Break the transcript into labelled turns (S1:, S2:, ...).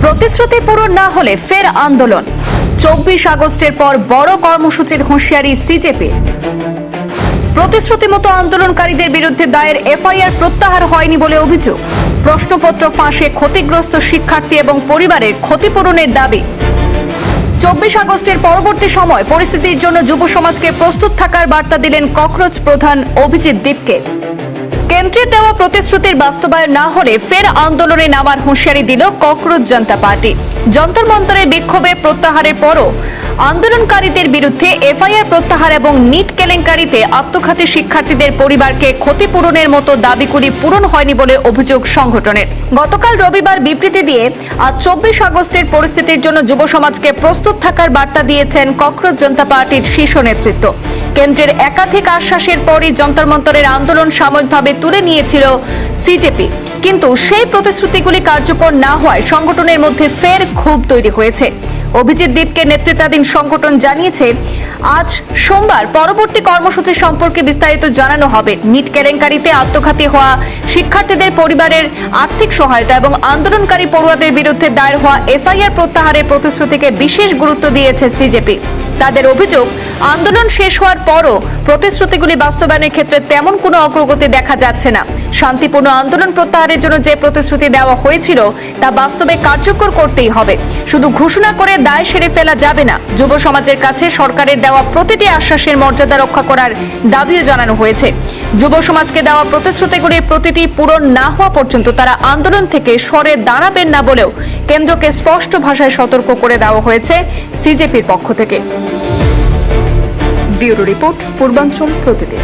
S1: প্রতিশ্রুতি পূরণ না হলে ফের আন্দোলন। 24 আগস্টের পর বড় কর্মসূচির হুঁশিয়ারি সিজেপি। প্রতিশ্রুতি মতো আন্দোলনকারীদের বিরুদ্ধে দায়ের এফআইআর প্রত্যাহার হয়নি বলে অভিযোগ। প্রশ্নপত্র ফাঁসে ক্ষতিগ্রস্ত শিক্ষার্থী এবং পরিবারের ক্ষতিপূরণের দাবি। 24 আগস্টের পরবর্তী সময় পরিস্থিতির জন্য যুব সমাজকে প্রস্তুত থাকার বার্তা দিলেন ককরোচ প্রধান অভিজিৎ দীপকে। কেন্দ্রের দেওয়া প্রতিশ্রুতির বাস্তবায়ন না হলে ফের আন্দোলনে নামার হুঁশিয়ারি দিল ককরোচ জনতা পার্টি। যন্তর মন্তরের বিক্ষোভে প্রত্যাহারের পরও আন্দোলনকারীদের বিরুদ্ধে এফআইআর প্রত্যাহার এবং নিট কেলেঙ্কারিতে আত্মঘাতী শিক্ষার্থীদের পরিবারকে ক্ষতিপূরণের মতো দাবিগুলি পূরণ হয়নি বলে অভিযোগ সংগঠনের। গতকাল রবিবার বিবৃতি দিয়ে আজ 24 আগস্টের পরিস্থিতির জন্য যুব সমাজকে প্রস্তুত থাকার বার্তা দিয়েছেন ককরোচ জনতা পার্টির শীর্ষ নেতৃত্ব। কেন্দ্রের একাধিক আশ্বাসের পরই যন্তর মন্তরের আন্দোলন সাময়িকভাবে তুলে নিয়েছিল সিজেপি, কিন্তু সেই প্রতিশ্রুতিগুলি কার্যকর না হওয়ায় সংগঠনের মধ্যে ফের ক্ষোভ তৈরি হয়েছে। অভিজিৎ দীপকে নেতৃত্বাধীন সংগঠন জানিয়েছে, আজ সোমবার পরবর্তী কর্মসূচি সম্পর্কে বিস্তারিত জানানো হবে। নিট কেলেঙ্কারিতে আত্মঘাতী হওয়া শিক্ষার্থীদের পরিবারের আর্থিক সহায়তা এবং আন্দোলনকারী পড়ুয়াদের বিরুদ্ধে দায়ের হওয়া এফআইআর প্রত্যাহারের প্রতিশ্রুতিকে বিশেষ গুরুত্ব দিয়েছে সিজেপি। তাদের অভিযোগ, আন্দোলন শেষ হওয়ার পরও প্রতিশ্রুতিগুলি বাস্তবায়নের ক্ষেত্রে তেমন কোনো অগ্রগতি দেখা যাচ্ছে না। শান্তিপূর্ণ আন্দোলন প্রত্যাহারের জন্য যে প্রতিশ্রুতি দেওয়া হয়েছিল তা বাস্তবে কার্যকর করতেই হবে। শুধু ঘোষণা করে দায় সেরে ফেলা যাবে না। যুব সমাজের কাছে সরকারের দেওয়া প্রতিটি আশ্বাসের মর্যাদা রক্ষা করার দাবিও জানানো হয়েছে। যুব সমাজকে দেওয়া প্রতিশ্রুতিগুলির প্রতিটি পূরণ না হওয়া পর্যন্ত তারা আন্দোলন থেকে সরে দাঁড়াবেন না বলেও কেন্দ্রকে স্পষ্ট ভাষায় সতর্ক করে দেওয়া হয়েছে সিজেপির পক্ষ থেকে। ব্যুরো রিপোর্ট, পূর্বাঞ্চল প্রতিদিন।